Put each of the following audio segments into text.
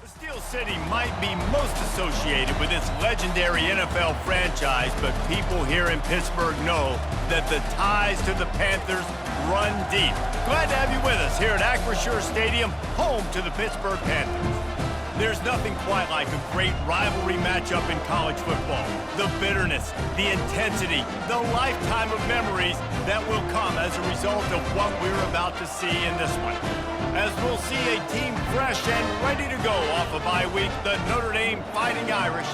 Steel City might be most associated with its legendary NFL franchise, but people here in Pittsburgh know that the ties to the Panthers run deep. Glad to have you with us here at Acrisure Stadium, home to the Pittsburgh Panthers. There's nothing quite like a great rivalry matchup in college football. The bitterness, the intensity, the lifetime of memories that will come as a result of what we're about to see in this one. As we'll see a team fresh and ready to go off a bye week, the Notre Dame Fighting Irish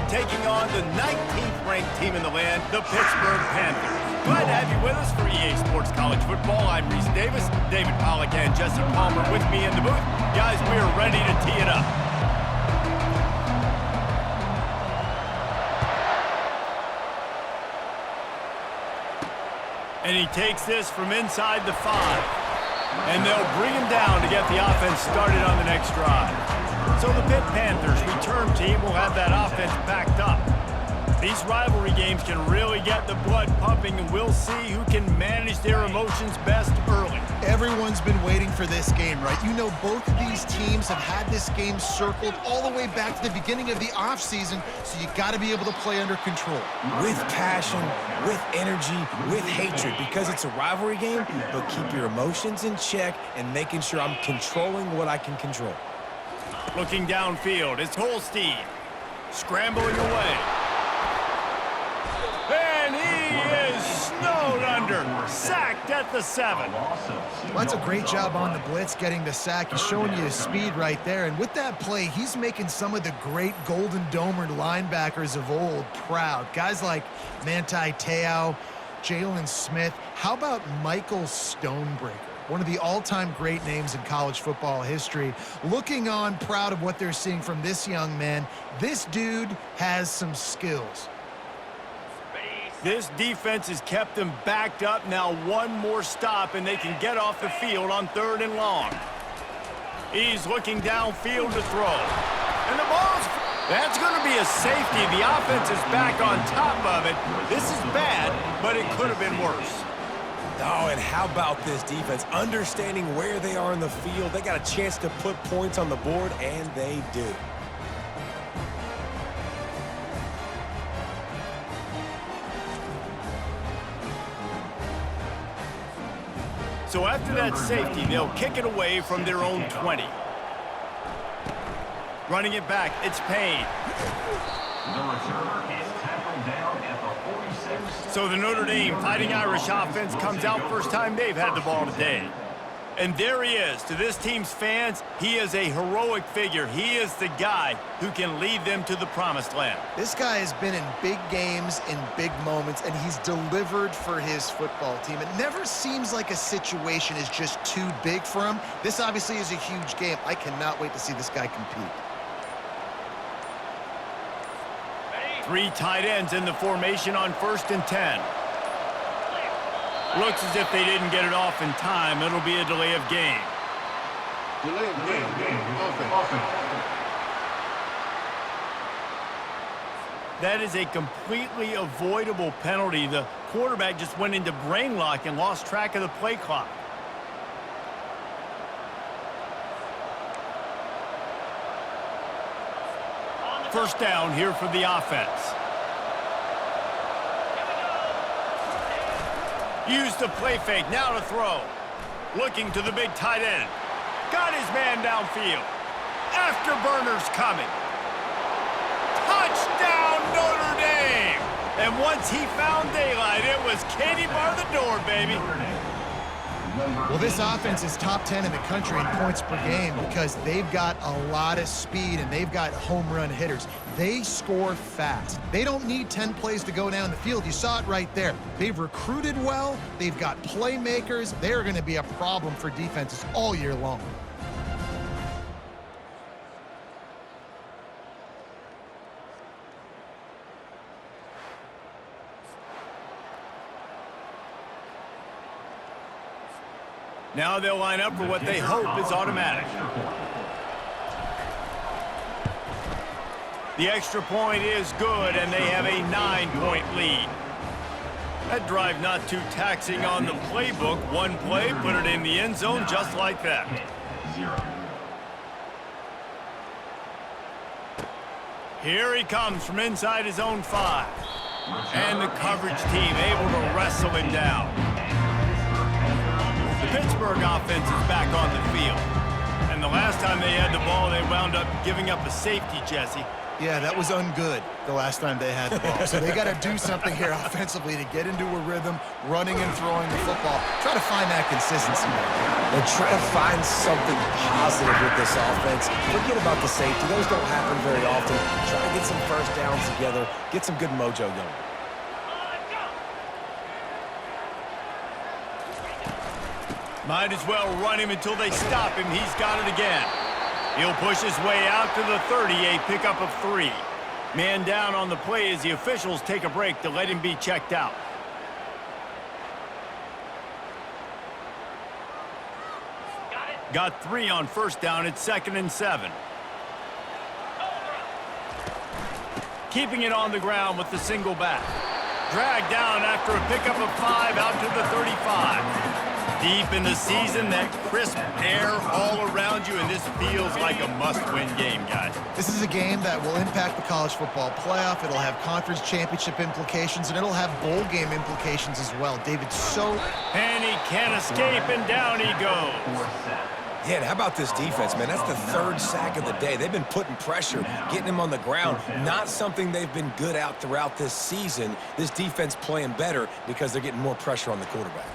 taking on the 19th ranked team in the land, the Pittsburgh Panthers. Glad to have you with us for EA Sports College Football. I'm Reese Davis, David Pollack and Jesse Palmer with me in the booth. Guys, we're ready to tee it up. And he takes this from inside the 5. And they'll bring him down to get the offense started on the next drive. So the Pitt Panthers return team will have that offense backed up. These rivalry games can really get the blood pumping, and we'll see who can manage their emotions best early. Everyone's been waiting for this game, right? You know, both of these teams have had this game circled all the way back to the beginning of the offseason, so you got to be able to play under control. With passion, with energy, with hatred, because it's a rivalry game, but keep your emotions in check and making sure I'm controlling what I can control. Looking downfield, it's Holstein. Scrambling away. And he is snowed under, sacked at the 7. Well, that's a great job on the blitz, getting the sack. He's showing you his speed right there. And with that play, he's making some of the great Golden Domer linebackers of old proud. Guys like Manti Te'o, Jalen Smith. How about Michael Stonebreaker? One of the all-time great names in college football history. Looking on, proud of what they're seeing from this young man. This dude has some skills. This defense has kept them backed up. Now one more stop, and they can get off the field on 3rd and long. He's looking downfield to throw. And the ball's... That's going to be a safety. The offense is back on top of it. This is bad, but it could have been worse. Oh, and how about this defense? Understanding where they are in the field. They got a chance to put points on the board, and they do. So after that safety, they'll kick it away from their own 20. Running it back, it's Payne. The returner is tackled down at the 46. So the Notre Dame Fighting Irish offense comes out first time they've had the ball today. And there he is. To this team's fans, he is a heroic figure. He is the guy who can lead them to the promised land. This guy has been in big games, in big moments, and he's delivered for his football team. It never seems like a situation is just too big for him. This obviously is a huge game. I cannot wait to see this guy compete. 3 tight ends in the formation on 1st and 10. Looks as if they didn't get it off in time. It'll be a delay of game. Delay of game. Offense. That is a completely avoidable penalty. The quarterback just went into brain lock and lost track of the play clock. First down here for the offense. Use the play fake, now to throw. Looking to the big tight end. Got his man downfield. Afterburner's coming. Touchdown, Notre Dame! And once he found daylight, it was Katie bar the door, baby. Well, this offense is top 10 in the country in points per game because they've got a lot of speed and they've got home run hitters. They score fast. They don't need 10 plays to go down the field. You saw it right there. They've recruited well. They've got playmakers. They're going to be a problem for defenses all year long. Now they'll line up for what they hope is automatic. The extra point is good, and they have a 9-point lead. That drive not too taxing on the playbook. One play, put it in the end zone just like that. Here he comes from inside his own 5. And the coverage team able to wrestle him down. The Pittsburgh offense is back on the field. And the last time they had the ball, they wound up giving up a safety, Jesse. Yeah, that was ungood the last time they had the ball. So they got to do something here offensively to get into a rhythm, running and throwing the football. Try to find that consistency there. And try to find something positive with this offense. Forget about the safety. Those don't happen very often. Try to get some first downs together. Get some good mojo going. Might as well run him until they stop him. He's got it again. He'll push his way out to the 30, a pickup of 3. Man down on the play as the officials take a break to let him be checked out. Got 3 on first down. It's 2nd and 7. Keeping it on the ground with the single back. Dragged down after a pickup of 5 out to the 35. Deep in the season, that crisp air all around you, and this feels like a must-win game, guys. This is a game that will impact the college football playoff. It'll have conference championship implications, and it'll have bowl game implications as well. David, And he can't escape, and down he goes. Yeah, and how about this defense, man? That's the 3rd sack of the day. They've been putting pressure, getting him on the ground. Not something they've been good at throughout this season. This defense playing better because they're getting more pressure on the quarterback.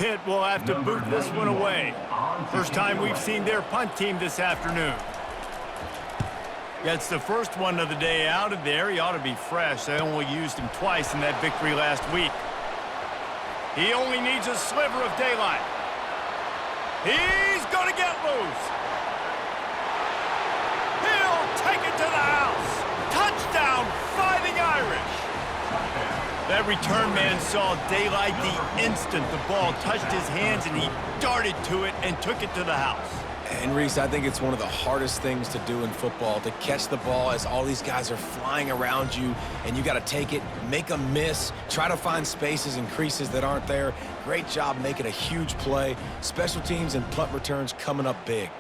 Pitt will have to boot this one away. First time we've seen their punt team this afternoon. Gets the first one of the day out of there. He ought to be fresh. They only used him twice in that victory last week. He only needs a sliver of daylight. He's going to get loose. He'll take it to the house. Touchdown, Fighting Irish. That return man saw daylight the instant the ball touched his hands, and he darted to it and took it to the house. And, Reese, I think it's one of the hardest things to do in football, to catch the ball as all these guys are flying around you, and you got to take it, make a miss, try to find spaces and creases that aren't there. Great job making a huge play. Special teams and punt returns coming up big.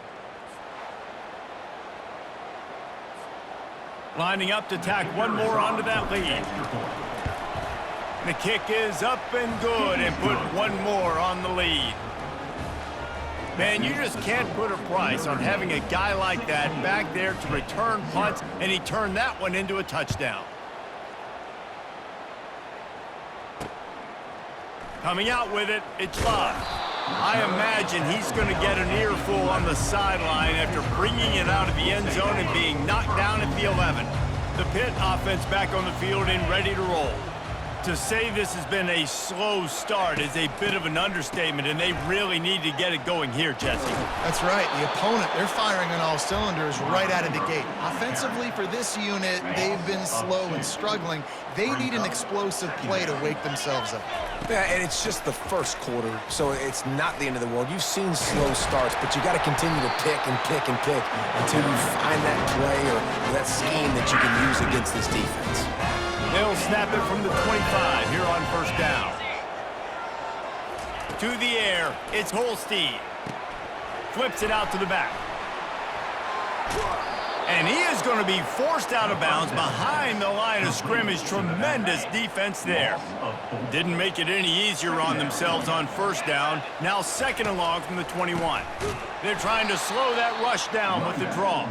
Lining up to tack one more onto that lead. The kick is up and good, and put one more on the lead. Man, you just can't put a price on having a guy like that back there to return punts, and he turned that one into a touchdown. Coming out with it, it's Love. I imagine he's going to get an earful on the sideline after bringing it out of the end zone and being knocked down at the 11. The Pitt offense back on the field and ready to roll. To say this has been a slow start is a bit of an understatement, and they really need to get it going here, Jesse. that's right. The opponent, they're firing on all cylinders right out of the gate. Offensively for this unit, they've been slow and struggling. They need an explosive play to wake themselves up. Yeah, and it's just the first quarter, so it's not the end of the world. You've seen slow starts, but you got to continue to pick and pick and pick until you find that play or that scheme that you can use against this defense. They'll snap it from the 25 here on first down. To the air, it's Holstein. Flips it out to the back. And he is going to be forced out of bounds behind the line of scrimmage. Tremendous defense there. Didn't make it any easier on themselves on first down. Now 2nd and long from the 21. They're trying to slow that rush down with the draw.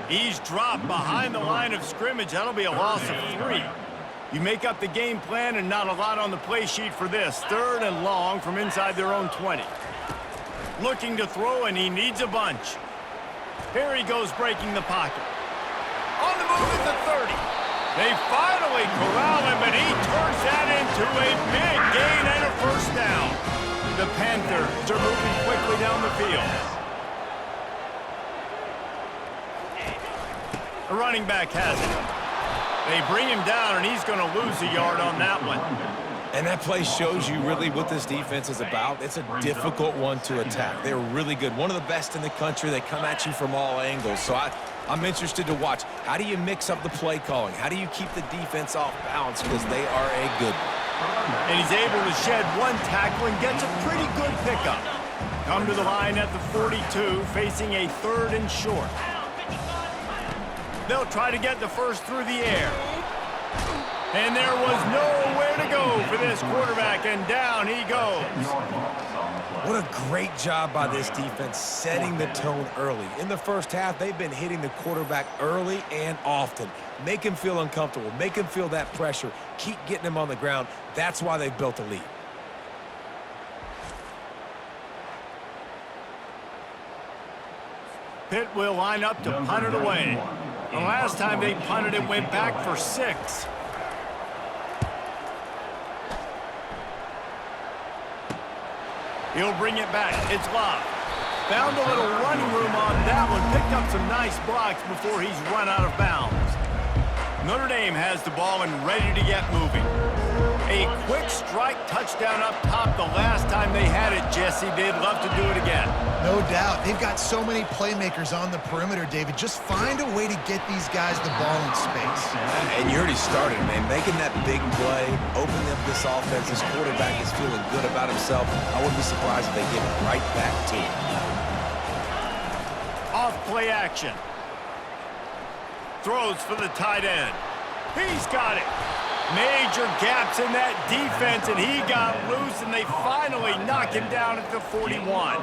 He's dropped behind the line of scrimmage. That'll be a loss of 3. You make up the game plan, and not a lot on the play sheet for this. 3rd and long from inside their own 20. Looking to throw, and he needs a bunch. Here he goes breaking the pocket. On the move at the 30. They finally corral him, and he turns that into a big gain and a first down. The Panthers are moving quickly down the field. The running back has it. They bring him down, and he's going to lose a yard on that one. And that play shows you really what this defense is about. It's a difficult one to attack. They're really good. One of the best in the country. They come at you from all angles. So I'm interested to watch. How do you mix up the play calling? How do you keep the defense off balance? Because they are a good one. And he's able to shed one tackle and gets a pretty good pickup. Come to the line at the 42, facing a 3rd and short. They'll try to get the first through the air. And there was nowhere to go for this quarterback, and down he goes. What a great job by this defense setting the tone early. In the first half, they've been hitting the quarterback early and often. Make him feel uncomfortable. Make him feel that pressure. Keep getting him on the ground. That's why they've built a lead. Pitt will line up to punt it away. The last time they punted it went back for 6. He'll bring it back. It's Love. Found a little running room on that one. Picked up some nice blocks before he's run out of bounds. Notre Dame has the ball and ready to get moving. A quick strike touchdown up top the last time they had it, Jesse. They'd love to do it again. No doubt. They've got so many playmakers on the perimeter, David. Just find a way to get these guys the ball in space. And you already started, man. Making that big play, opening up this offense. This quarterback is feeling good about himself. I wouldn't be surprised if they give it right back to him. Off play action. Throws for the tight end. He's got it. Major gaps in that defense, and he got loose, and they finally knock him down at the 41.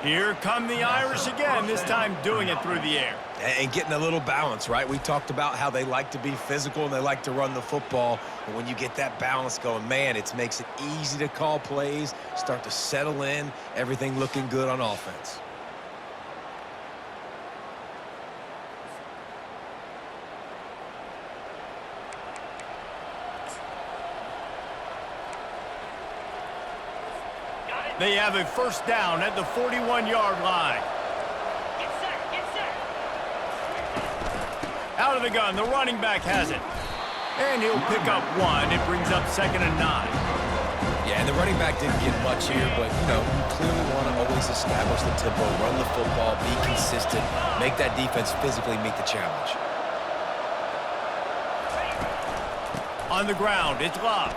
Here come the Irish again, this time doing it through the air. And getting a little balance, right? We talked about how they like to be physical and they like to run the football. But when you get that balance going, man, it makes it easy to call plays, start to settle in, everything looking good on offense. They have a first down at the 41-yard line. Get set. Out of the gun, the running back has it. And he'll pick up 1. It brings up 2nd and 9. Yeah, and the running back didn't get much here, but, you know, you clearly want to always establish the tempo, run the football, be consistent, make that defense physically meet the challenge. On the ground, it's Love.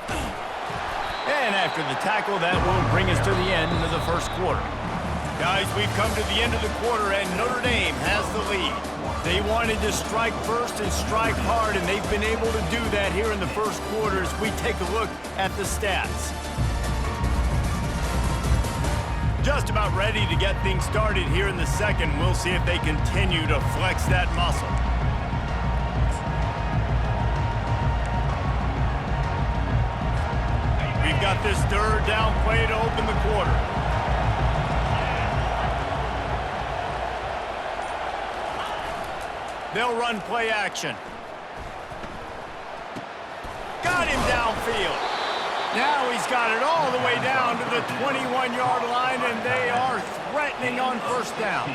And after the tackle, that will bring us to the end of the first quarter. Guys, we've come to the end of the quarter, and Notre Dame has the lead. They wanted to strike first and strike hard, and they've been able to do that here in the first quarter as we take a look at the stats. Just about ready to get things started here in the second. We'll see if they continue to flex that muscle. We've got this 3rd down play to open the quarter. They'll run play action. Got him downfield. Now he's got it all the way down to the 21-yard line, and they are threatening on first down.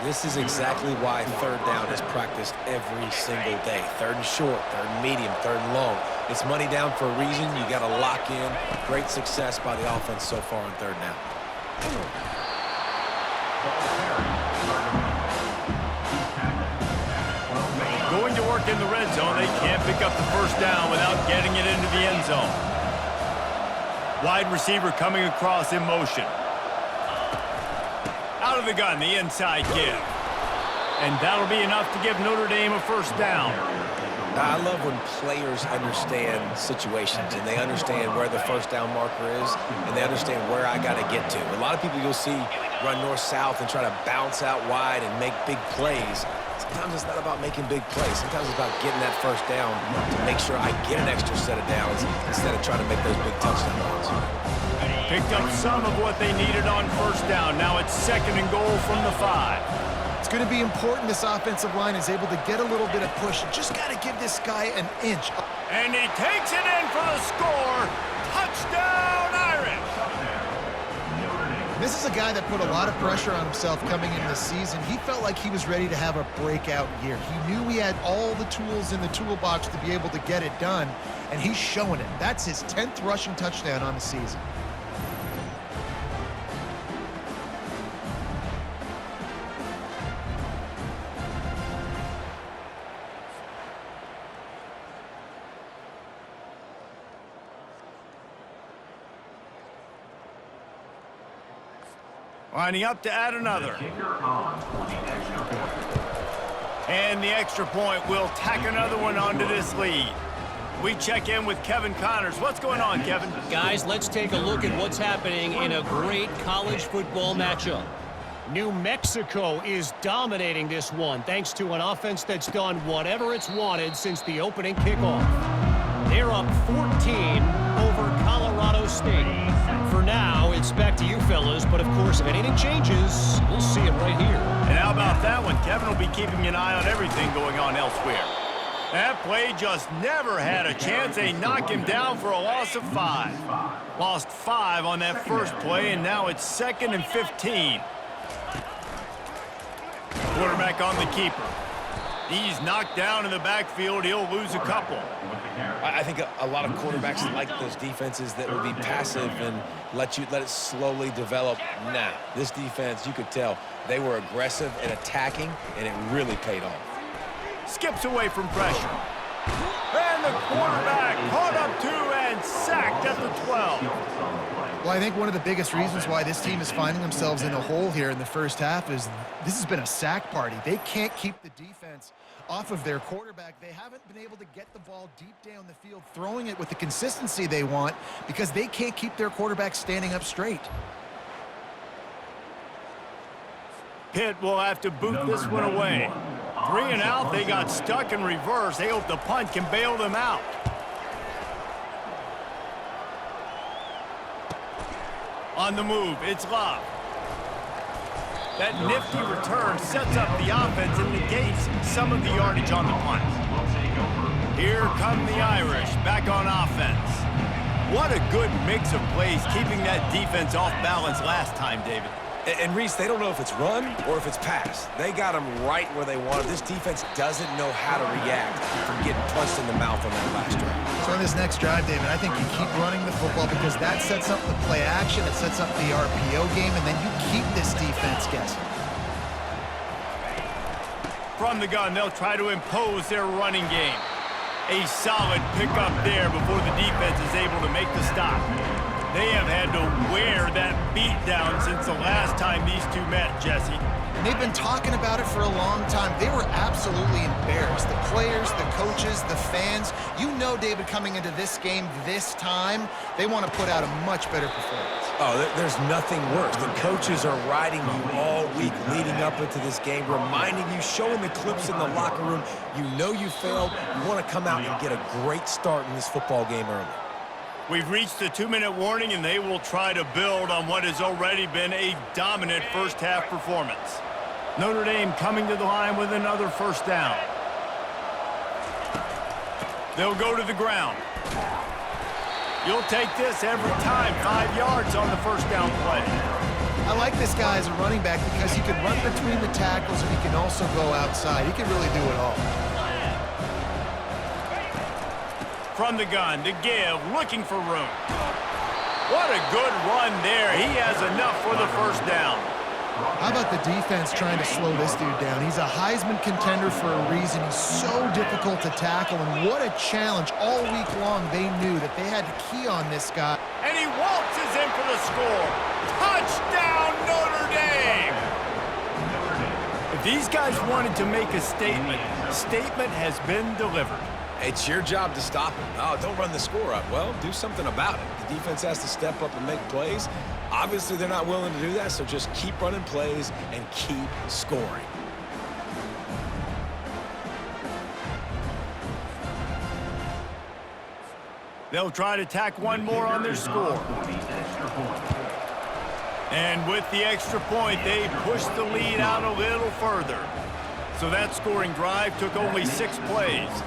This is exactly why 3rd down is practiced every single day. 3rd and short, 3rd and medium, 3rd and long. It's money down for a reason. You got to lock in. Great success by the offense so far on 3rd down. Going to work in the red zone. They can't pick up the first down without getting it into the end zone. Wide receiver coming across in motion. Out of the gun, the inside give. And that'll be enough to give Notre Dame a first down. I love when players understand situations and they understand where the first down marker is and they understand where I got to get to. A lot of people you'll see run north-south and try to bounce out wide and make big plays. Sometimes it's not about making big plays. Sometimes it's about getting that first down to make sure I get an extra set of downs instead of trying to make those big touchdown runs. Picked up some of what they needed on first down. Now it's 2nd and goal from the 5. It's going to be important this offensive line is able to get a little bit of push. Just got to give this guy an inch. And he takes it in for the score. Touchdown, Irish! This is a guy that put a lot of pressure on himself coming into the season. He felt like he was ready to have a breakout year. He knew he had all the tools in the toolbox to be able to get it done, and he's showing it. That's his 10th rushing touchdown on the season. Lining up to add another. Kicker on for the extra point. And the extra point will tack another one onto this lead. We check in with Kevin Connors. What's going on, Kevin? Guys, let's take a look at what's happening in a great college football matchup. New Mexico is dominating this one thanks to an offense that's done whatever it's wanted since the opening kickoff. They're up 14 over Colorado State. For now, it's back to you fellas, but of course, if anything changes, we'll see it right here. And how about that one? Kevin will be keeping an eye on everything going on elsewhere. That play just never had a chance. They knock him down for a loss of 5. Lost 5 on that first play, and now it's 2nd and 15. Quarterback on the keeper. He's knocked down in the backfield. He'll lose a couple. I think a lot of quarterbacks like those defenses that will be passive and let it slowly develop. Nah, this defense, you could tell, they were aggressive and attacking, and it really paid off. Skips away from pressure. And the quarterback caught up 2 and sacked at the 12. Well, I think one of the biggest reasons why this team is finding themselves in a hole here in the first half is this has been a sack party. They can't keep the defense off of their quarterback. They haven't been able to get the ball deep down the field, throwing it with the consistency they want because they can't keep their quarterback standing up straight. Pitt will have to boot this one away. 3 and out, they got stuck in reverse. They hope the punt can bail them out. On the move, it's Love. That nifty return sets up the offense and negates some of the yardage on the punt. Here come the Irish, back on offense. What a good mix of plays, keeping that defense off balance last time, David. And Reese, they don't know if it's run or if it's pass. They got them right where they wanted. This defense doesn't know how to react from getting punched in the mouth on that last drive. So on this next drive, David, I think you keep running the football because that sets up the play action, it sets up the RPO game, and then you keep this defense guessing. From the gun, they'll try to impose their running game. A solid pickup there before the defense is able to make the stop. They have had to wear that beat down since the last time these two met, Jesse. And they've been talking about it for a long time. They were absolutely embarrassed. The players, the coaches, the fans. You know, David, coming into this game this time, they want to put out a much better performance. Oh, there's nothing worse. The coaches are riding you all week leading up into this game, reminding you, showing the clips in the locker room. You know you failed. You want to come out and get a great start in this football game early. We've reached the 2-minute warning, and they will try to build on what has already been a dominant first-half performance. Notre Dame coming to the line with another first down. They'll go to the ground. You'll take this every time. 5 yards on the first down play. I like this guy as a running back because he can run between the tackles and he can also go outside. He can really do it all. From the gun to give, looking for room. What a good run there. He has enough for the first down. How about the defense trying to slow this dude down? He's a Heisman contender for a reason. He's so difficult to tackle, and what a challenge. All week long, they knew that they had to key on this guy. And he waltzes in for the score. Touchdown, Notre Dame! If these guys wanted to make a statement has been delivered. It's your job to stop him. Oh, don't run the score up. Well, do something about it. The defense has to step up and make plays. Obviously, they're not willing to do that, so just keep running plays and keep scoring. They'll try to tack one more on their score. And with the extra point, they push the lead out a little further. So that scoring drive took only 6 plays.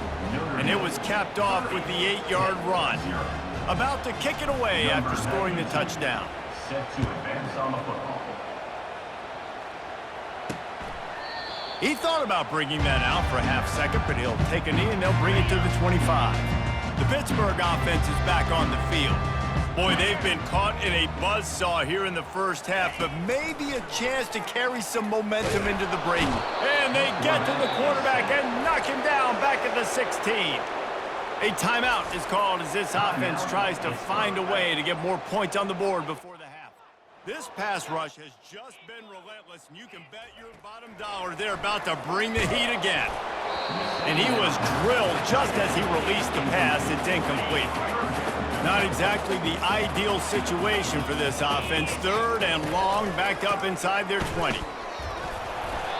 And it was capped off with the 8-yard run. About to kick it away after scoring the touchdown. Set to advance on the football. He thought about bringing that out for a half second, but he'll take a knee and they'll bring it to the 25. The Pittsburgh offense is back on the field. Boy, they've been caught in a buzzsaw here in the first half, but maybe a chance to carry some momentum into the break. And they get to the quarterback and knock him down back at the 16. A timeout is called as this offense tries to find a way to get more points on the board before the half. This pass rush has just been relentless, and you can bet your bottom dollar they're about to bring the heat again. And he was drilled just as he released the pass. It's incomplete. Not exactly the ideal situation for this offense. 3rd and long, back up inside their 20.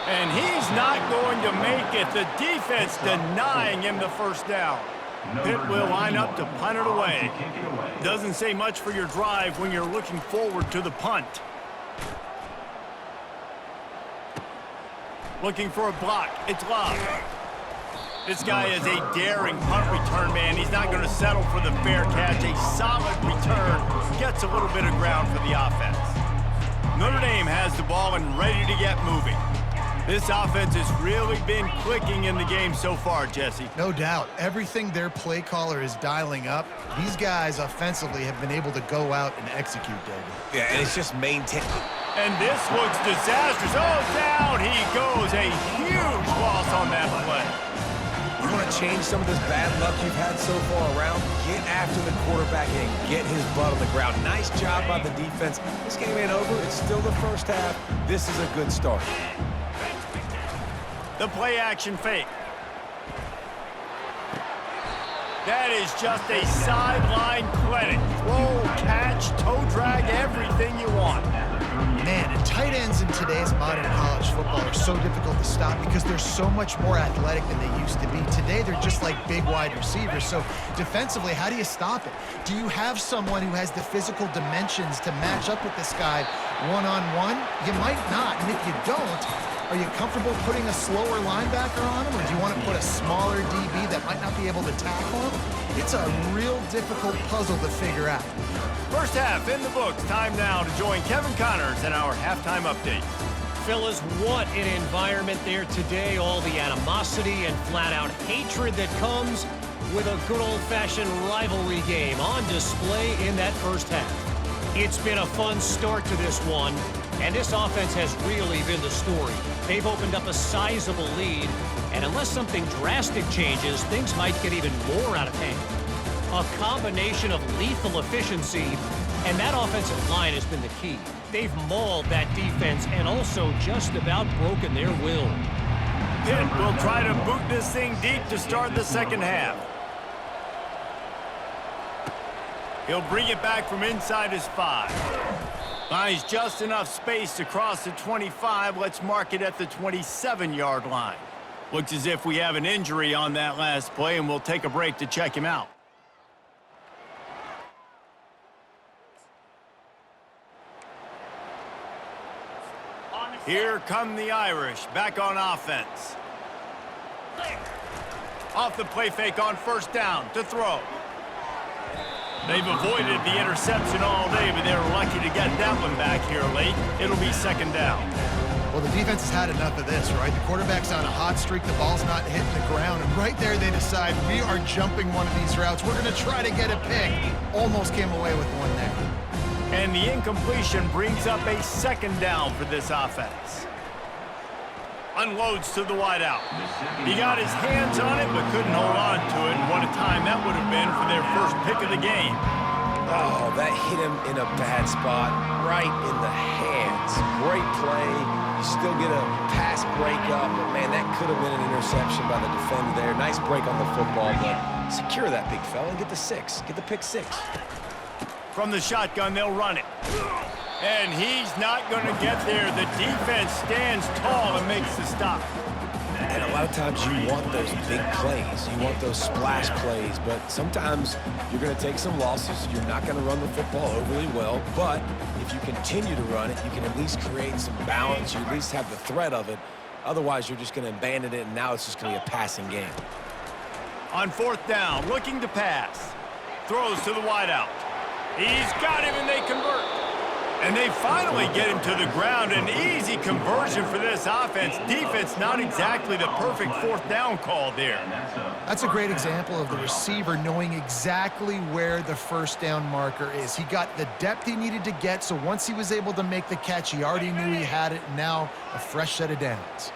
And he's not going to make it. The defense denying him the first down. Pitt will line up to punt it away. Doesn't say much for your drive when you're looking forward to the punt. Looking for a block. It's Love. This guy is a daring punt return man. He's not going to settle for the fair catch. A solid return gets a little bit of ground for the offense. Notre Dame has the ball and ready to get moving. This offense has really been clicking in the game so far, Jesse. No doubt. Everything their play caller is dialing up, these guys offensively have been able to go out and execute, David. Yeah, and it's just maintained. And this looks disastrous. Oh, down he goes. A huge loss on that play. You want to change some of this bad luck you've had so far around? Get after the quarterback and get his butt on the ground. Nice job by the defense. This game ain't over. It's still the first half. This is a good start. The play action fake. That is just a sideline clinic. Throw, catch, toe drag, everything you want. Man, and tight ends in today's modern college football are so difficult to stop because they're so much more athletic than they used to be. Today, they're just like big wide receivers. So defensively, how do you stop it? Do you have someone who has the physical dimensions to match up with this guy one-on-one? You might not, and if you don't, are you comfortable putting a slower linebacker on him, or do you want to put a smaller DB that might not be able to tackle him? It's a real difficult puzzle to figure out. First half in the books. Time now to join Kevin Connors in our halftime update. Fellas, what an environment there today. All the animosity and flat-out hatred that comes with a good old-fashioned rivalry game on display in that first half. It's been a fun start to this one, and this offense has really been the story. They've opened up a sizable lead, and unless something drastic changes, things might get even more out of hand. A combination of lethal efficiency, and that offensive line has been the key. They've mauled that defense and also just about broken their will. Pitt will try to boot this thing deep to start the second half. He'll bring it back from inside his 5. Finds just enough space to cross the 25. Let's mark it at the 27-yard line. Looks as if we have an injury on that last play, and we'll take a break to check him out. Here come the Irish, back on offense. Off the play fake on first down to throw. They've avoided the interception all day, but they're lucky to get that one back here late. It'll be second down. Well, the defense has had enough of this, right? The quarterback's on a hot streak. The ball's not hitting the ground. And right there, they decide, we are jumping one of these routes. We're going to try to get a pick. Almost came away with one there. And the incompletion brings up a second down for this offense. Unloads to the wideout. He got his hands on it, but couldn't hold on to it. And what a time that would have been for their first pick of the game. Oh, that hit him in a bad spot, right in the hands. Great play. You still get a pass breakup, but man, that could have been an interception by the defender there. Nice break on the football, but secure that big fella and get the 6. Get the pick 6. From the shotgun, they'll run it. And he's not going to get there. The defense stands tall and makes the stop. And a lot of times you want those big plays. You want those splash plays. But sometimes you're going to take some losses. You're not going to run the football overly well. But if you continue to run it, you can at least create some balance. You at least have the threat of it. Otherwise, you're just going to abandon it, and now it's just going to be a passing game. On fourth down, looking to pass. Throws to the wideout. He's got him, and they convert. And they finally get him to the ground. An easy conversion for this offense. Defense not exactly the perfect fourth down call there. That's a great example of the receiver knowing exactly where the first down marker is. He got the depth he needed to get, so once he was able to make the catch, he already knew he had it. Now a fresh set of downs.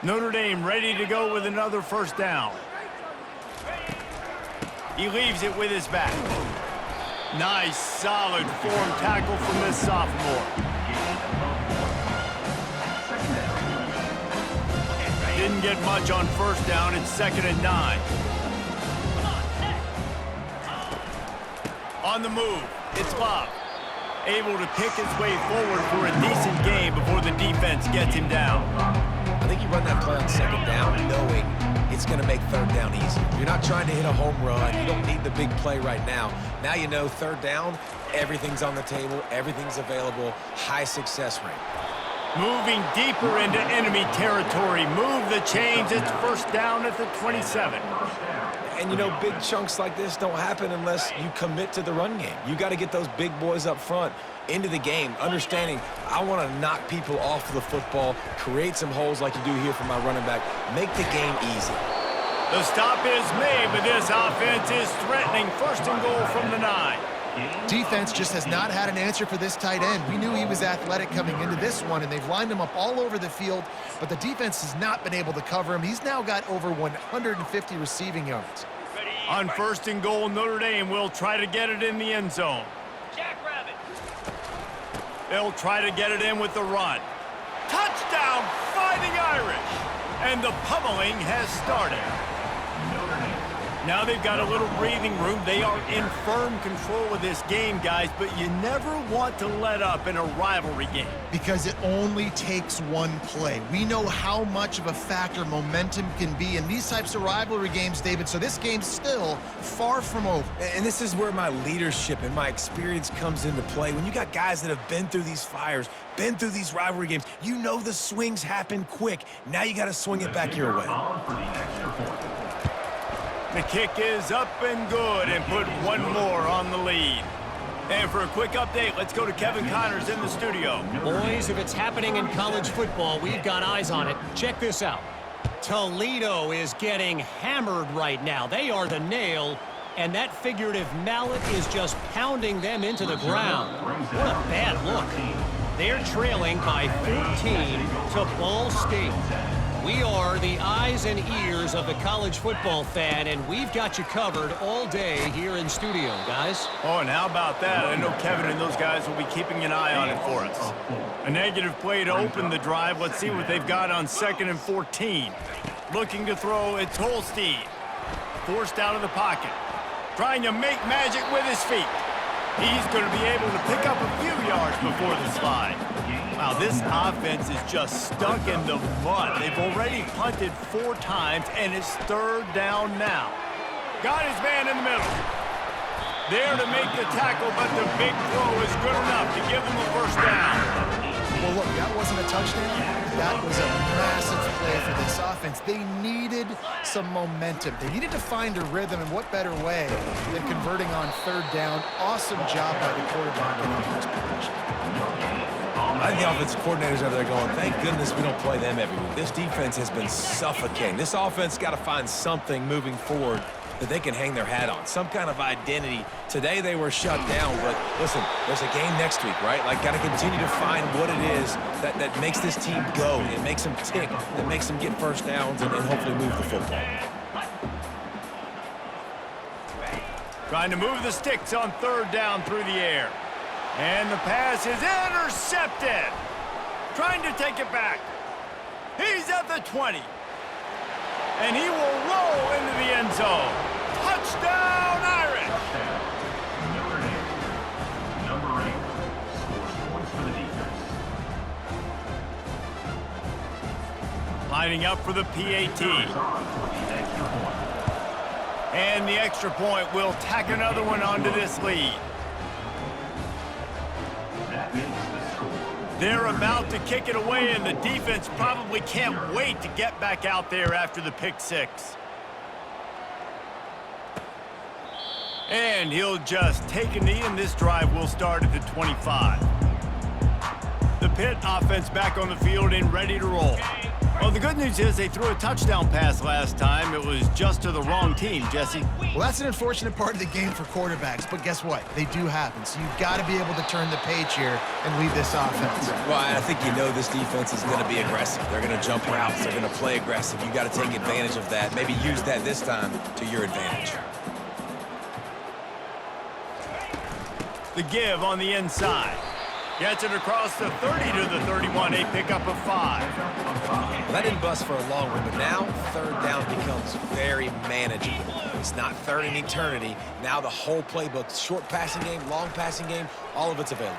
Notre Dame ready to go with another first down. He leaves it with his back. Nice, solid form tackle from this sophomore. Didn't get much on first down. It's 2nd and 9. On the move, it's Love. Able to pick his way forward for a decent game before the defense gets him down. I think you run that play on 2nd down knowing it's going to make 3rd down easy. You're not trying to hit a home run. You don't need the big play right now. Now you know 3rd down, everything's on the table, everything's available, high success rate. Moving deeper into enemy territory. Move the chains. It's 1st down at the 27. And, you know, big chunks like this don't happen unless you commit to the run game. You got to get those big boys up front into the game, understanding I want to knock people off the football, create some holes like you do here for my running back, make the game easy. The stop is made, but this offense is threatening. 1st and goal from the 9. Defense just has not had an answer for this tight end. We knew he was athletic coming into this one, and they've lined him up all over the field, but the defense has not been able to cover him. He's now got over 150 receiving yards. On 1st and goal, Notre Dame will try to get it in the end zone. Jackrabbit. They'll try to get it in with the run. Touchdown, Fighting Irish! And the pummeling has started. Now they've got a little breathing room. They are in firm control of this game, guys, but you never want to let up in a rivalry game. Because it only takes one play. We know how much of a factor momentum can be in these types of rivalry games, David, so this game's still far from over. And this is where my leadership and my experience comes into play. When you got guys that have been through these fires, been through these rivalry games, you know the swings happen quick. Now you got to swing it back your way. The kick is up and good, and put one more on the lead. And for a quick update, let's go to Kevin Connors in the studio. Boys, if it's happening in college football, we've got eyes on it. Check this out. Toledo is getting hammered right now. They are the nail, and that figurative mallet is just pounding them into the ground. What a bad look. They're trailing by 14 to Ball State. We are the eyes and ears of the college football fan, and we've got you covered all day here in studio, guys. Oh, and how about that? I know Kevin and those guys will be keeping an eye on it for us. A negative play to open the drive. Let's see what they've got on 2nd and 14. Looking to throw, it's Holstein. Forced out of the pocket. Trying to make magic with his feet. He's going to be able to pick up a few yards before the slide. Wow, this offense is just stuck in the mud. They've already punted 4 times, and it's 3rd down now. Got his man in the middle. There to make the tackle, but the big throw is good enough to give them a 1st down. Well, look, that wasn't a touchdown. That was a massive play for this offense. They needed some momentum. They needed to find a rhythm, and what better way than converting on 3rd down. Awesome job by the quarterback in the first position. I think the offensive coordinators over there going, thank goodness we don't play them every week. This defense has been suffocating. This offense got to find something moving forward that they can hang their hat on, some kind of identity. Today they were shut down, but listen, there's a game next week, right? Like, got to continue to find what it is that makes this team go, that makes them tick, that makes them get 1st downs and hopefully move the football. Trying to move the sticks on 3rd down through the air. And the pass is intercepted. Trying to take it back. He's at the 20. And he will roll into the end zone. Touchdown, Irish! Notre Dame, number 8, scores points for the defense. Lining up for the PAT. And the extra point will tack another one onto this lead. They're about to kick it away, and the defense probably can't wait to get back out there after the pick 6. And he'll just take a knee, and this drive will start at the 25. The Pitt offense back on the field and ready to roll. Well, the good news is they threw a touchdown pass last time. It was just to the wrong team, Jesse. Well, that's an unfortunate part of the game for quarterbacks, but guess what? They do happen, so you've got to be able to turn the page here and lead this offense. Well, I think you know this defense is going to be aggressive. They're going to jump routes. They're going to play aggressive. You got to take advantage of that. Maybe use that this time to your advantage. The give on the inside. Gets it across the 30 to the 31, a pickup of 5. Well, that didn't bust for a long one, but now third down becomes very manageable. It's not third in eternity. Now the whole playbook, short passing game, long passing game, all of it's available.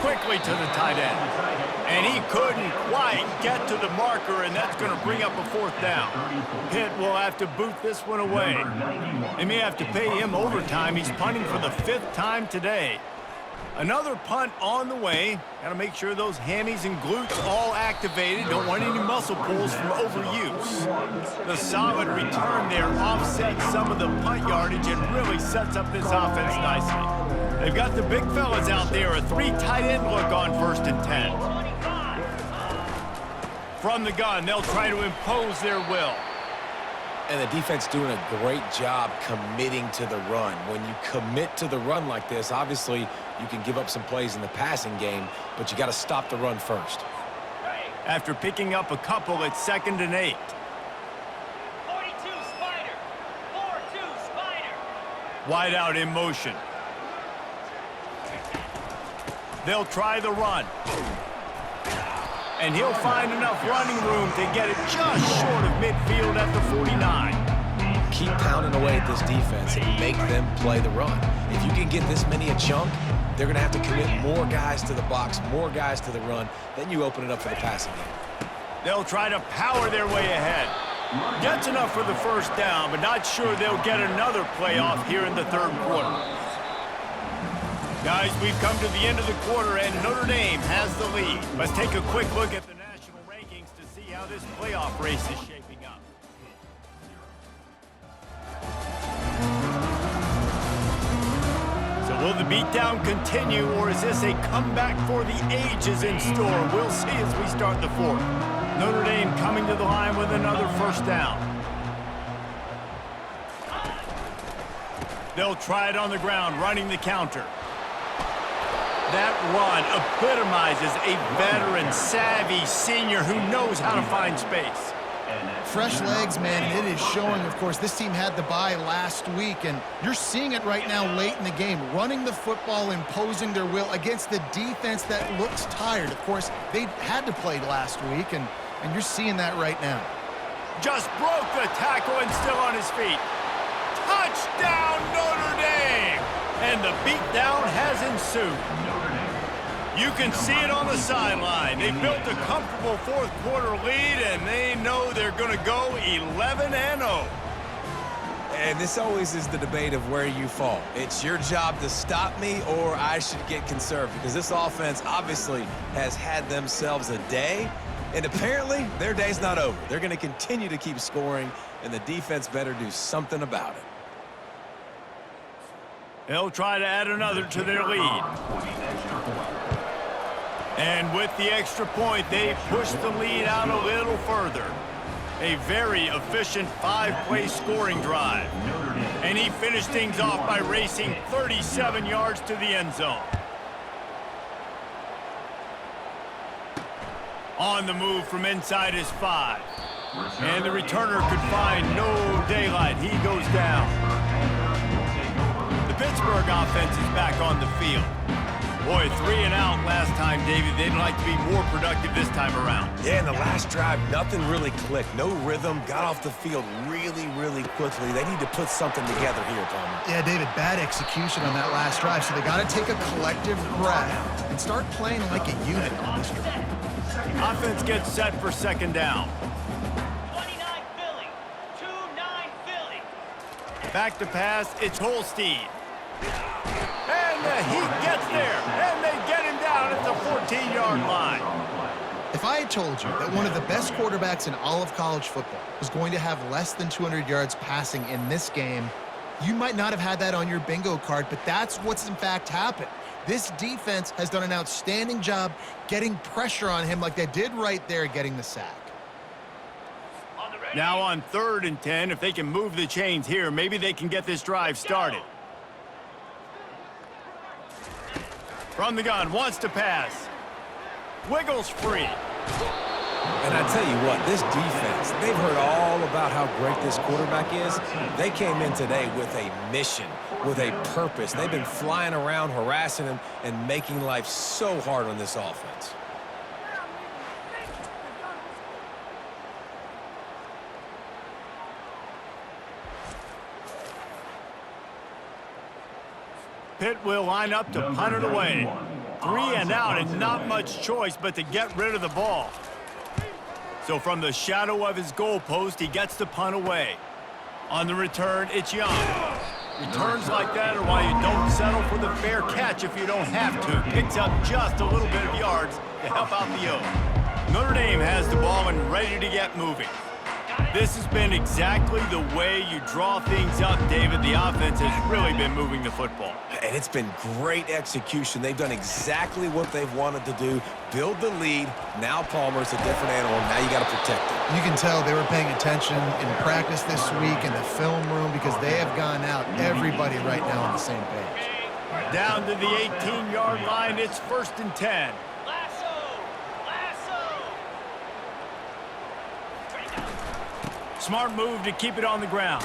Quickly to the tight end. And he couldn't quite get to the marker, and that's going to bring up a 4th down. Pitt will have to boot this one away. They may have to pay him overtime. He's punting for the 5th time today. Another punt on the way. Got to make sure those hammies and glutes all activated. Don't want any muscle pulls from overuse. The solid return there offsets some of the punt yardage and really sets up this offense nicely. They've got the big fellas out there. A 3 tight end look on 1st and 10. From the gun, they'll try to impose their will. And the defense doing a great job committing to the run. When you commit to the run like this, obviously you can give up some plays in the passing game, but you got to stop the run first. After picking up a couple, it's 2nd and 8. 42 Spider. 4-2 Spider. Wide out in motion. They'll try the run. And he'll find enough running room to get it just short of midfield at the 49. Keep pounding away at this defense and make them play the run. If you can get this many a chunk, they're going to have to commit more guys to the box, more guys to the run. Then you open it up for the passing game. They'll try to power their way ahead. Gets enough for the 1st down, but not sure they'll get another play off here in the 3rd quarter. Guys, we've come to the end of the quarter, and Notre Dame has the lead. Let's take a quick look at the national rankings to see how this playoff race is shaping up. So will the beatdown continue, or is this a comeback for the ages in store? We'll see as we start the 4th. Notre Dame coming to the line with another 1st down. They'll try it on the ground, running the counter. That run epitomizes a veteran, savvy senior who knows how to find space. Fresh legs, man, and it is showing. Of course, this team had the bye last week, and you're seeing it right now late in the game. Running the football, imposing their will against the defense that looks tired. Of course, they had to play last week, and you're seeing that right now. Just broke the tackle and still on his feet. Touchdown, Notre Dame! And the beatdown has ensued. You can see it on the sideline. They built a comfortable 4th quarter lead, and they know they're going to go 11-0. And this always is the debate of where you fall. It's your job to stop me, or I should get conserved, because this offense obviously has had themselves a day, and apparently their day's not over. They're going to continue to keep scoring, and the defense better do something about it. They'll try to add another to their lead. And with the extra point, they push the lead out a little further. A very efficient 5-play scoring drive. And he finished things off by racing 37 yards to the end zone. On the move from inside his 5. And the returner could find no daylight. He goes down. Pittsburgh offense is back on the field. Boy, 3 and out last time, David. They'd like to be more productive this time around. Yeah, in the last drive, nothing really clicked. No rhythm, got off the field really, really quickly. They need to put something together here, Palmer. Yeah, David, bad execution on that last drive, so they got to take a collective breath and start playing like a unit on this drive. Offense gets set for 2nd down. 29 Philly. 2-9 Philly. Back to pass, it's Holstein. And he gets there, and they get him down at the 14-yard line. If I had told you that one of the best quarterbacks in all of college football was going to have less than 200 yards passing in this game, you might not have had that on your bingo card, but that's what's in fact happened. This defense has done an outstanding job getting pressure on him like they did right there, getting the sack. Now on 3rd and 10, if they can move the chains here, maybe they can get this drive started. From the gun, wants to pass. Wiggles free. And I tell you what, this defense, they've heard all about how great this quarterback is. They came in today with a mission, with a purpose. They've been flying around, harassing him, and making life so hard on this offense. Pitt will line up to punt it away. 3 and out and not much choice but to get rid of the ball. So from the shadow of his goalpost, he gets the punt away. On the return, it's Young. Returns like that are why you don't settle for the fair catch if you don't have to. Picks up just a little bit of yards to help out the Oaks. Notre Dame has the ball and ready to get moving. This has been exactly the way you draw things up, David. The offense has really been moving the football. And it's been great execution. They've done exactly what they've wanted to do. Build the lead. Now Palmer's a different animal. Now you got to protect him. You can tell they were paying attention in practice this week in the film room because they have gone out, everybody right now on the same page. Down to the 18-yard line, it's 1st and 10. Smart move to keep it on the ground.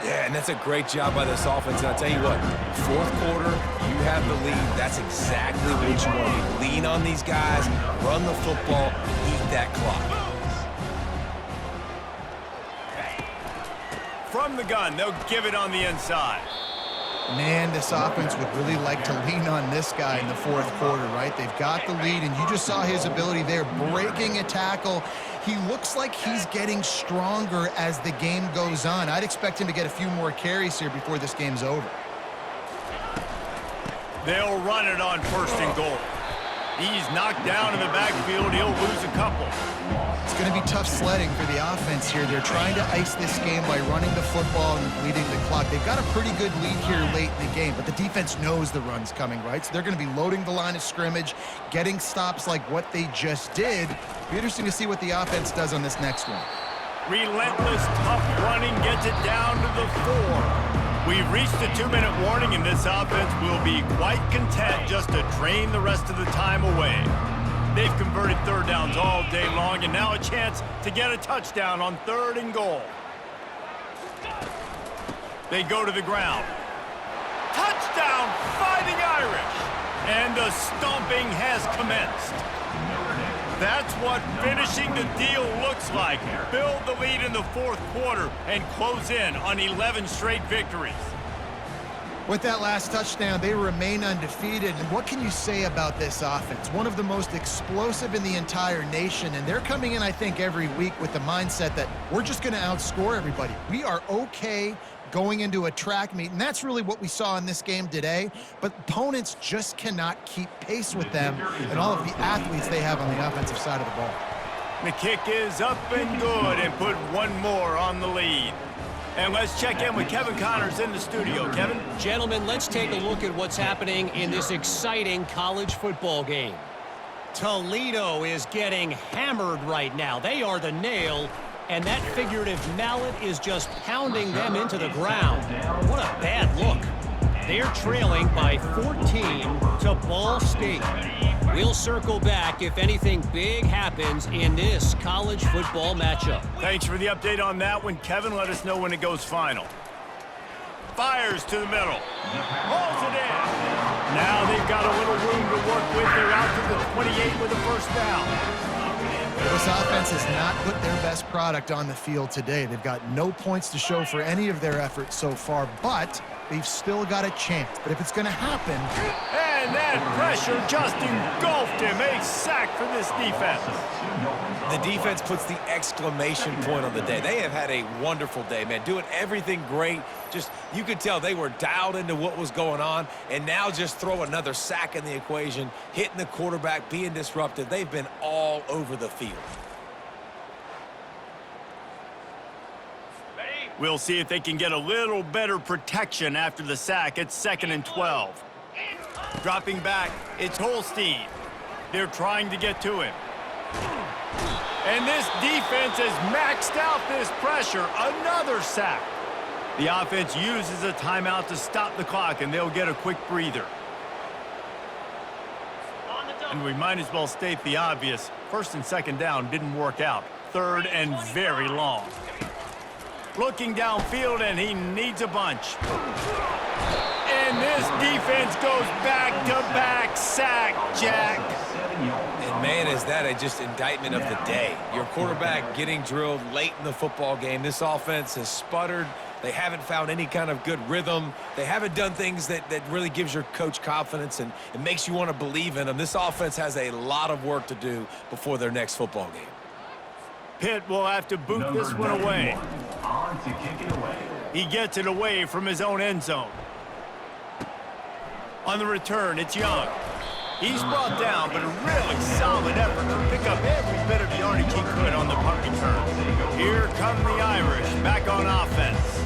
Yeah, and that's a great job by this offense. And I'll tell you what, 4th quarter, you have the lead. That's exactly what you want. You lean on these guys, run the football, eat that clock. From the gun, they'll give it on the inside. Man, this offense would really like to lean on this guy in the 4th quarter, right? They've got the lead, and you just saw his ability there, breaking a tackle. He looks like he's getting stronger as the game goes on. I'd expect him to get a few more carries here before this game's over. They'll run it on 1st and goal. He's knocked down in the backfield. He'll lose a couple. It's going to be tough sledding for the offense here. They're trying to ice this game by running the football and bleeding the clock. They've got a pretty good lead here late in the game, but the defense knows the run's coming, right? So they're going to be loading the line of scrimmage, getting stops like what they just did. Be interesting to see what the offense does on this next one. Relentless, tough running gets it down to the 4. We've reached the 2-minute warning, and this offense will be quite content just to drain the rest of the time away. They've converted 3rd downs all day long, and now a chance to get a touchdown on 3rd and goal. They go to the ground. Touchdown, Fighting Irish! And the stomping has commenced. That's what finishing the deal looks like. Build the lead in the 4th quarter and close in on 11 straight victories. With that last touchdown, they remain undefeated. And what can you say about this offense? One of the most explosive in the entire nation. And they're coming in, I think, every week with the mindset that we're just going to outscore everybody. We are okay going into a track meet, and that's really what we saw in this game today. But opponents just cannot keep pace with them and all of the athletes they have on the offensive side of the ball. The kick is up and good and put one more on the lead. And let's check in with Kevin Connors in the studio. Kevin? Gentlemen, let's take a look at what's happening in this exciting college football game. Toledo is getting hammered right now. They are the nail, and that figurative mallet is just pounding them into the ground. What a bad look. They're trailing by 14 to Ball State. We'll circle back if anything big happens in this college football matchup. Thanks for the update on that one, Kevin. Let us know when it goes final. Fires to the middle. Holds it in. Now they've got a little room to work with. They're out to the 28 with a 1st down. This offense has not put their best product on the field today. They've got no points to show for any of their efforts so far, but they've still got a chance. But if it's going to happen... And that pressure just engulfed him. A sack for this defense. The defense puts the exclamation point on the day. They have had a wonderful day, man, doing everything great. Just, you could tell they were dialed into what was going on, and now just throw another sack in the equation, hitting the quarterback, being disruptive. They've been all over the field. We'll see if they can get a little better protection after the sack. It's 2nd and 12. Dropping back, it's Holstein. They're trying to get to him. And this defense has maxed out this pressure. Another sack. The offense uses a timeout to stop the clock, and they'll get a quick breather. And we might as well state the obvious. First and second down didn't work out. Third and very long. Looking downfield, and he needs a bunch. And this defense goes back-to-back sack, Jack. And man, is that a just indictment of the day. Your quarterback getting drilled late in the football game. This offense has sputtered. They haven't found any kind of good rhythm. They haven't done things that really gives your coach confidence and it makes you want to believe in them. This offense has a lot of work to do before their next football game. Pitt will have to boot this one away. On to kick it away. He gets it away from his own end zone. On the return, it's Young. He's brought down, but a really solid effort to pick up every bit of yardage he could on the punt return. Here come the Irish back on offense.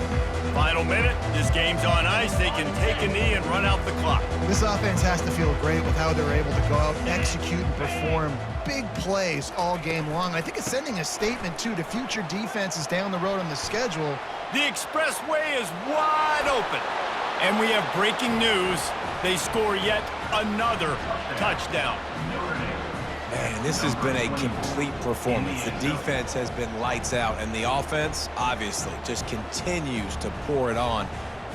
Final minute, this game's on ice. They can take a knee and run out the clock. This offense has to feel great with how they're able to go out, execute, and perform big plays all game long. I think it's sending a statement, too, to future defenses down the road on the schedule. The expressway is wide open. And we have breaking news. They score yet another touchdown. Man, this has been a complete performance. The defense has been lights out, and the offense, obviously, just continues to pour it on.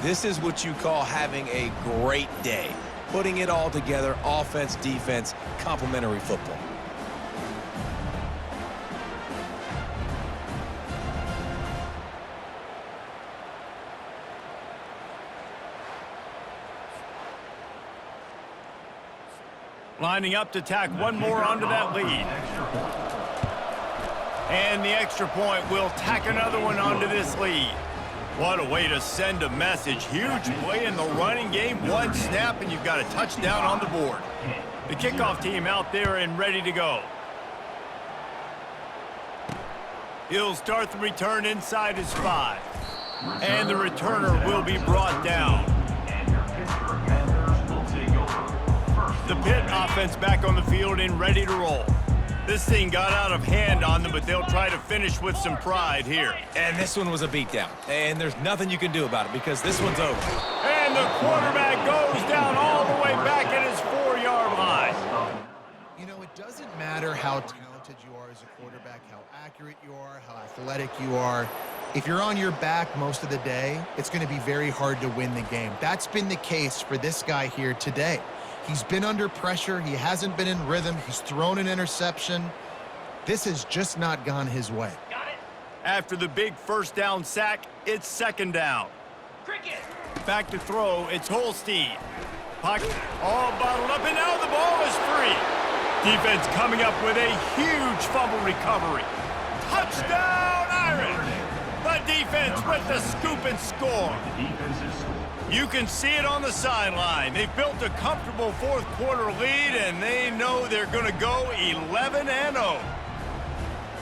This is what you call having a great day. Putting it all together, offense, defense, complementary football. Lining up to tack one more onto that lead. And the extra point will tack another one onto this lead. What a way to send a message. Huge play in the running game. One snap and you've got a touchdown on the board. The kickoff team out there and ready to go. He'll start the return inside his 5. And the returner will be brought down. The Pitt offense back on the field and ready to roll. This thing got out of hand on them, but they'll try to finish with some pride here. And this one was a beatdown. And there's nothing you can do about it because this one's over. And the quarterback goes down all the way back at his 4-yard line. You know, it doesn't matter how talented you are as a quarterback, how accurate you are, how athletic you are. If you're on your back most of the day, it's going to be very hard to win the game. That's been the case for this guy here today. He's been under pressure. He hasn't been in rhythm. He's thrown an interception. This has just not gone his way. Got it. After the big first down sack, it's second down. Cricket. Back to throw, it's Holstein. Pocket all bottled up, and now the ball is free. Defense coming up with a huge fumble recovery. Touchdown, Irish! The defense with the scoop and score. You can see it on the sideline. They've built a comfortable fourth quarter lead, and they know they're going to go 11-0.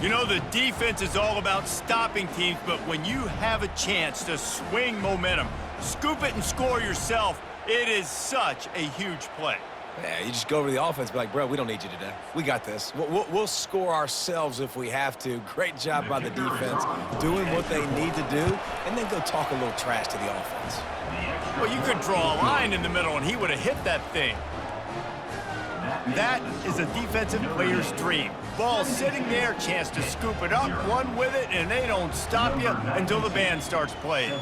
You know, the defense is all about stopping teams, but when you have a chance to swing momentum, scoop it and score yourself, it is such a huge play. Yeah, you just go over to the offense and be like, bro, we don't need you today. We got this. We'll score ourselves if we have to. Great job by the defense, doing what they need to do, and then go talk a little trash to the offense. Well, you could draw a line in the middle, and he would have hit that thing. That is a defensive player's dream. Ball sitting there, chance to scoop it up, run with it, and they don't stop you until the band starts playing.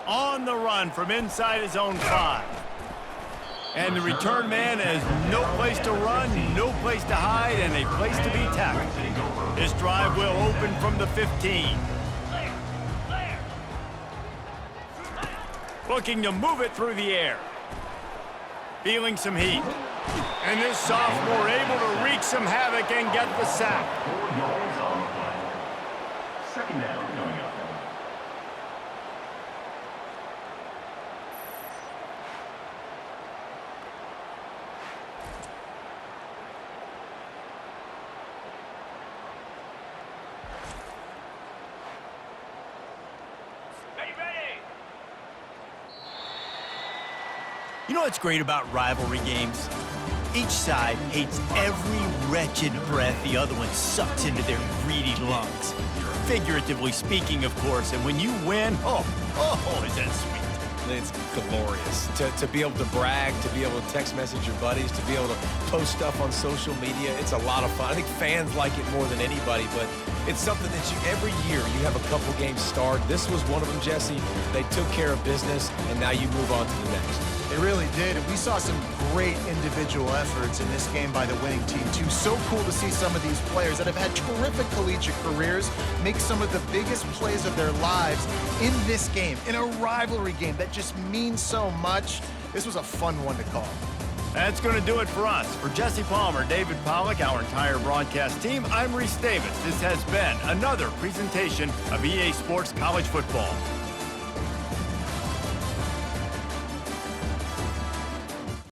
On the run from inside his own 5. And the return man has no place to run, no place to hide, and a place to be tackled. This drive will open from the 15. Looking to move it through the air. Feeling some heat. And this sophomore able to wreak some havoc and get the sack. 4 yards on the play. Second down coming up. You know what's great about rivalry games? Each side hates every wretched breath the other one sucks into their greedy lungs. Figuratively speaking, of course, and when you win, oh, is that sweet. it's glorious. To be able to brag, to be able to text message your buddies, to be able to post stuff on social media, it's a lot of fun. I think fans like it more than anybody, but it's something that every year you have a couple games start. This was one of them, Jesse. They took care of business, and now you move on to the next. They really did, and we saw some great individual efforts in this game by the winning team, too. So cool to see some of these players that have had terrific collegiate careers make some of the biggest plays of their lives in this game, in a rivalry game that just means so much. This was a fun one to call. That's going to do it for us. For Jesse Palmer, David Pollack, our entire broadcast team, I'm Reese Davis. This has been another presentation of EA Sports College Football.